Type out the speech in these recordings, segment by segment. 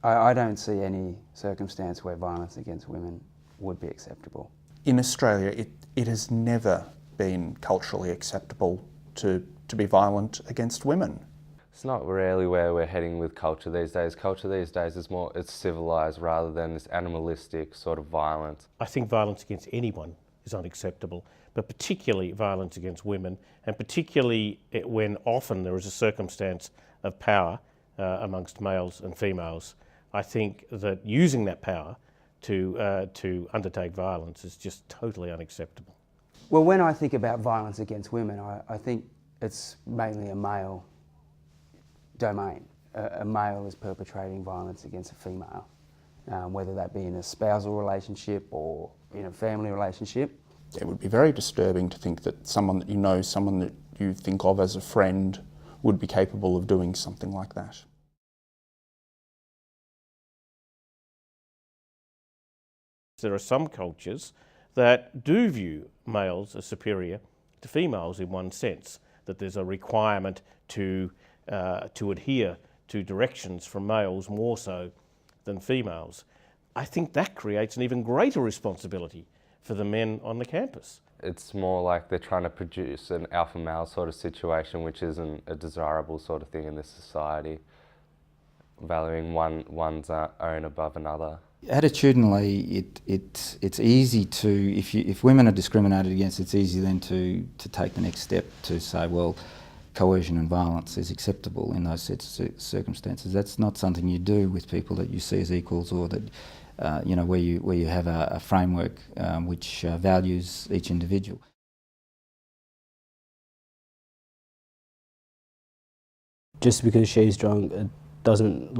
I don't see any circumstance where violence against women would be acceptable. In Australia, it has never been culturally acceptable to be violent against women. It's not really where we're heading with culture these days. Culture these days is more, it's civilised rather than this animalistic sort of violence. I think violence against anyone is unacceptable, but particularly violence against women, and particularly when often there is a circumstance of power amongst males and females. I think that using that power to undertake violence is just totally unacceptable. Well, when I think about violence against women, I think it's mainly a male domain. A male is perpetrating violence against a female, whether that be in a spousal relationship or in a family relationship. It would be very disturbing to think that someone that you know, someone that you think of as a friend, would be capable of doing something like that. There are some cultures that do view males as superior to females in one sense, that there's a requirement to adhere to directions from males more so than females. I think that creates an even greater responsibility for the men on the campus. It's more like they're trying to produce an alpha male sort of situation, which isn't a desirable sort of thing in this society, valuing one's own above another. Attitudinally, it's easy to, if women are discriminated against, it's easy then to take the next step to say, well, coercion and violence is acceptable in those sets of circumstances. That's not something you do with people that you see as equals, or that where you have a framework which values each individual. Just because she's drunk, it doesn't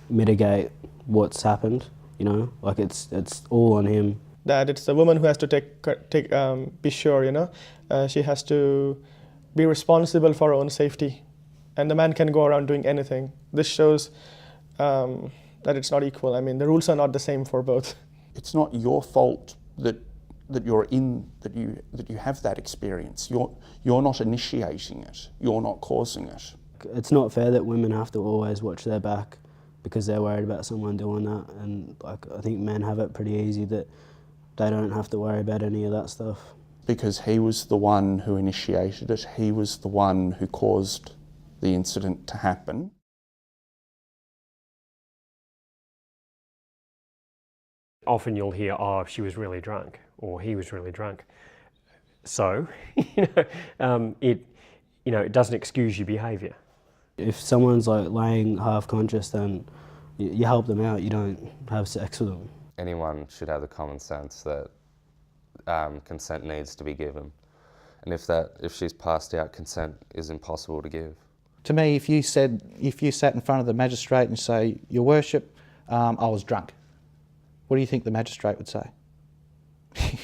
mitigate what's happened. It's all on him. That it's the woman who has to be sure. She has to be responsible for her own safety, and the man can go around doing anything. This shows that it's not equal. I mean, the rules are not the same for both. It's not your fault that you have that experience. You're not initiating it. You're not causing it. It's not fair that women have to always watch their back because they're worried about someone doing that, and I think men have it pretty easy that they don't have to worry about any of that stuff. Because he was the one who initiated it. He was the one who caused the incident to happen. Often you'll hear, oh, she was really drunk, or he was really drunk. So, it doesn't excuse your behaviour. If someone's laying half conscious, then you help them out, you don't have sex with them. Anyone should have the common sense that consent needs to be given. And if she's passed out, consent is impossible to give. To me, if you sat in front of the magistrate and say, Your Worship, I was drunk, what do you think the magistrate would say?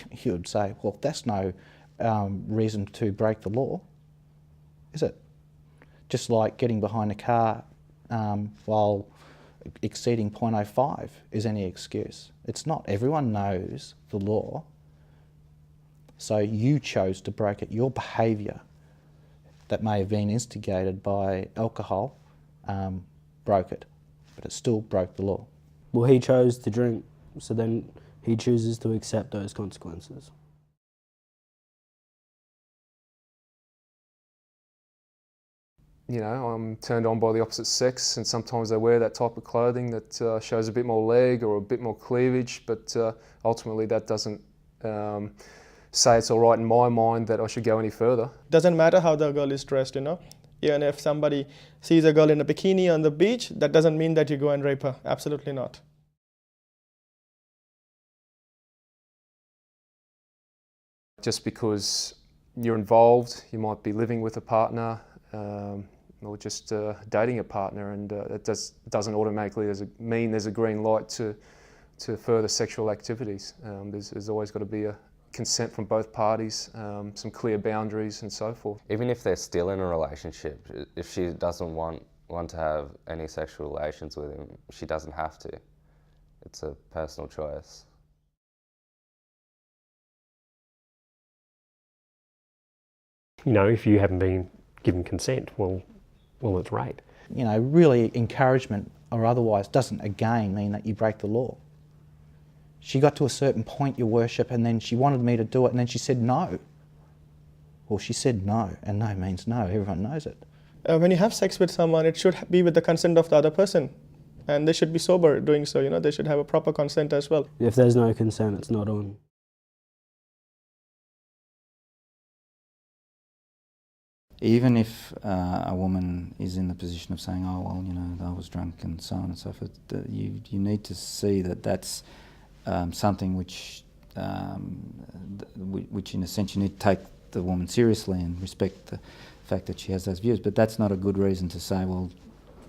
He would say, well, that's no reason to break the law, is it? Just like getting behind a car while exceeding 0.05 is any excuse. It's not. Everyone knows the law. So you chose to break it. Your behaviour that may have been instigated by alcohol broke it, but it still broke the law. Well, he chose to drink, so then he chooses to accept those consequences. I'm turned on by the opposite sex, and sometimes they wear that type of clothing that shows a bit more leg or a bit more cleavage, but ultimately that doesn't say it's all right in my mind that I should go any further. Doesn't matter how the girl is dressed, Even if somebody sees a girl in a bikini on the beach, that doesn't mean that you go and rape her. Absolutely not. Just because you're involved, you might be living with a partner, or just dating a partner, and it doesn't automatically mean there's a green light to further sexual activities. There's always got to be a consent from both parties, some clear boundaries and so forth. Even if they're still in a relationship, if she doesn't want to have any sexual relations with him, she doesn't have to. It's a personal choice. If you haven't been given consent, well, it's rape. Really encouragement or otherwise doesn't again mean that you break the law. She got to a certain point, Your Worship, and then she wanted me to do it, and then she said no. Well, she said no, and no means no. Everyone knows it. When you have sex with someone, it should be with the consent of the other person. And they should be sober doing so, you know, they should have a proper consent as well. If there's no consent, it's not on. Even if a woman is in the position of saying, oh, well, you know, I was drunk and so on and so forth, you need to see that that's something which in a sense you need to take the woman seriously and respect the fact that she has those views. But that's not a good reason to say, well,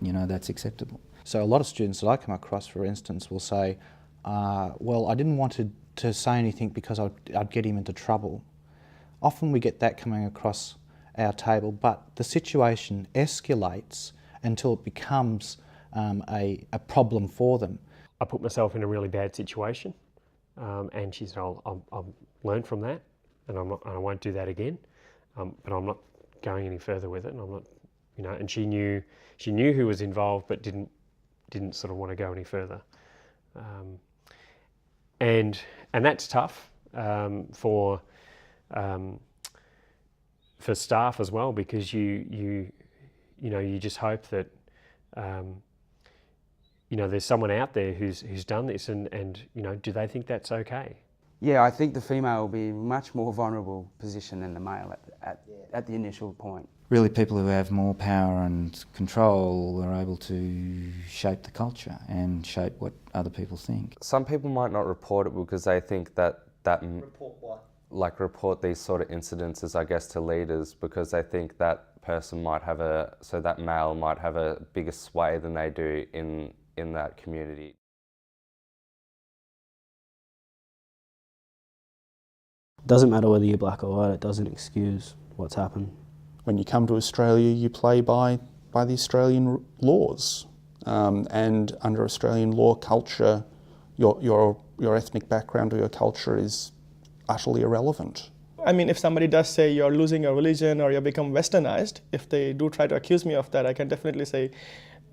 you know, that's acceptable. So a lot of students that I come across, for instance, will say, well, I didn't want to say anything because I'd get him into trouble. Often we get that coming across our table, but the situation escalates until it becomes a problem for them. I put myself in a really bad situation, and she said, I'll learn from that, and I won't do that again. But I'm not going any further with it, and I'm not, you know. And she knew who was involved, but didn't sort of want to go any further. And that's tough for staff as well, because you just hope that there's someone out there who's done this, and you know, do they think that's okay? Yeah, I think the female will be in a much more vulnerable position than the male at the initial point. Really, people who have more power and control are able to shape the culture and shape what other people think. Some people might not report it because they think that Report what? Like report these sort of incidences, I guess, to leaders, because they think that person might have that male might have a bigger sway than they do in that community. It doesn't matter whether you're black or white, it doesn't excuse what's happened. When you come to Australia, you play by the Australian laws, and under Australian law, culture, your ethnic background or your culture is utterly irrelevant. I mean, if somebody does say you're losing your religion or you become westernized, if they do try to accuse me of that, I can definitely say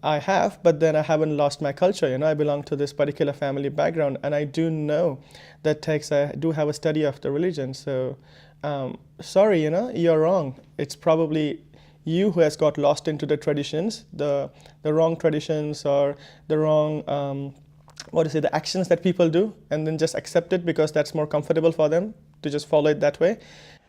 I have, but then I haven't lost my culture. You know, I belong to this particular family background, and I do know that I do have a study of the religion. So, sorry, you know, you're wrong. It's probably you who has got lost into the traditions, the wrong traditions, or the wrong the actions that people do, and then just accept it because that's more comfortable for them to just follow it that way.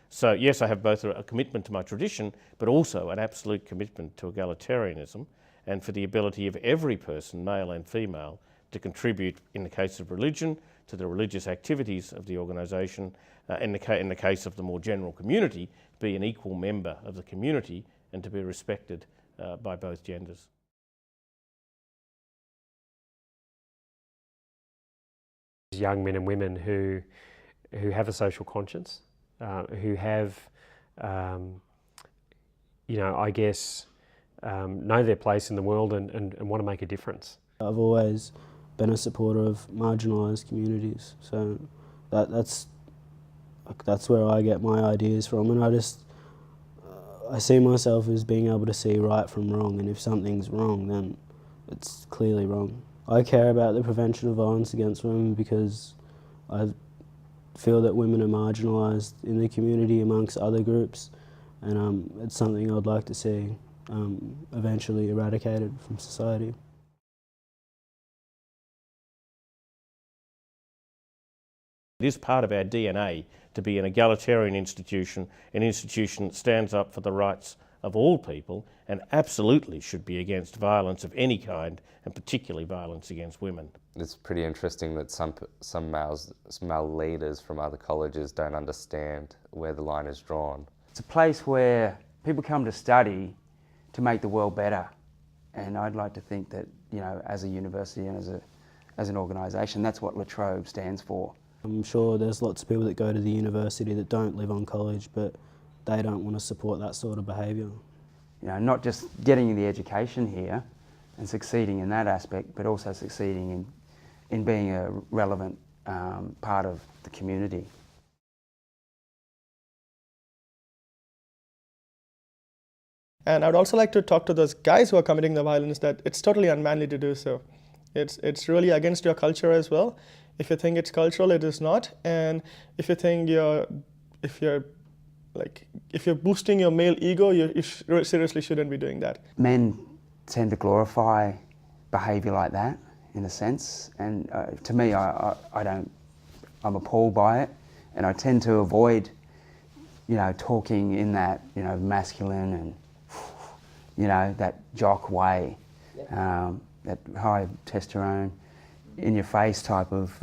So yes, I have both a commitment to my tradition, but also an absolute commitment to egalitarianism and for the ability of every person, male and female, to contribute, in the case of religion, to the religious activities of the organisation, in the case of the more general community, be an equal member of the community and to be respected by both genders. Young men and women who have a social conscience, who have, I guess, know their place in the world and want to make a difference. I've always been a supporter of marginalised communities, so that's where I get my ideas from, and I see myself as being able to see right from wrong, and if something's wrong, then it's clearly wrong. I care about the prevention of violence against women because I feel that women are marginalised in the community amongst other groups, and it's something I'd like to see eventually eradicated from society. It is part of our DNA to be an egalitarian institution, an institution that stands up for the rights of all people and absolutely should be against violence of any kind, and particularly violence against women. It's pretty interesting that some male leaders from other colleges don't understand where the line is drawn. It's a place where people come to study to make the world better, and I'd like to think that, you know, as a university and as an organisation, that's what La Trobe stands for. I'm sure there's lots of people that go to the university that don't live on college, but they don't want to support that sort of behaviour. You know, not just getting the education here and succeeding in that aspect, but also succeeding in being a relevant part of the community. And I would also like to talk to those guys who are committing the violence that it's totally unmanly to do so. It's really against your culture as well. If you think it's cultural, it is not. And if you think if you're boosting your male ego, you seriously shouldn't be doing that. Men tend to glorify behaviour like that, in a sense, and to me, I'm appalled by it, and I tend to avoid, talking in that, masculine and, that jock way, that high testosterone, in your face type of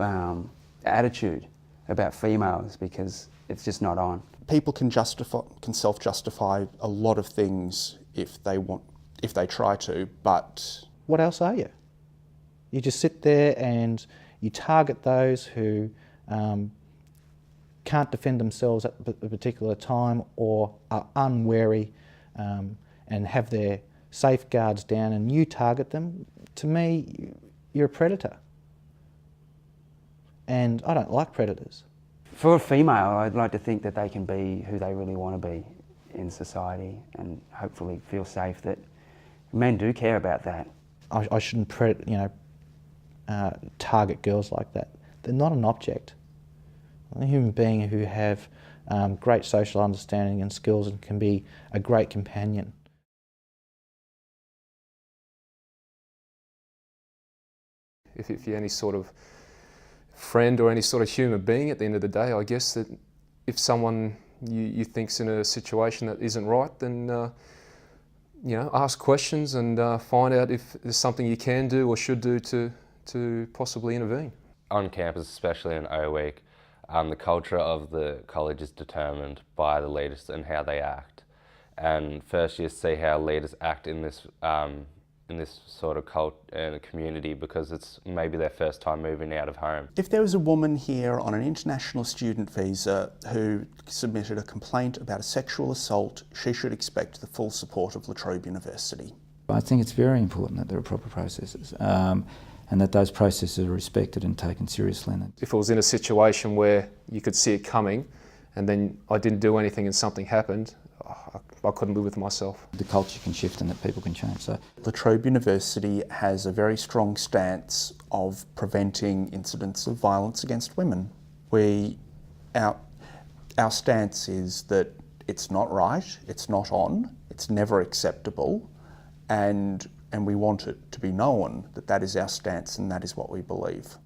attitude about females, because it's just not on. People can self-justify a lot of things if they try to, but What else are you? You just sit there and you target those who can't defend themselves at a particular time or are unwary and have their safeguards down, and you target them. To me, you're a predator. And I don't like predators. For a female, I'd like to think that they can be who they really want to be in society, and hopefully feel safe that men do care about that. I shouldn't target girls like that. They're not an object. They're a human being who have great social understanding and skills and can be a great companion. If you're any sort of friend or any sort of human being at the end of the day, I guess that if someone you think's in a situation that isn't right, then ask questions and find out if there's something you can do or should do to possibly intervene. On campus, especially in O Week, the culture of the college is determined by the leaders and how they act. And first you see how leaders act in this sort of community, because it's maybe their first time moving out of home. if there was a woman here on an international student visa who submitted a complaint about a sexual assault, she should expect the full support of La Trobe University. I think it's very important that there are proper processes and that those processes are respected and taken seriously. If it was in a situation where you could see it coming and then I didn't do anything and something happened, I couldn't live with myself. The culture can shift and that people can change. So La Trobe University has a very strong stance of preventing incidents of violence against women. Our stance is that it's not right, it's not on, it's never acceptable, and we want it to be known that that is our stance and that is what we believe.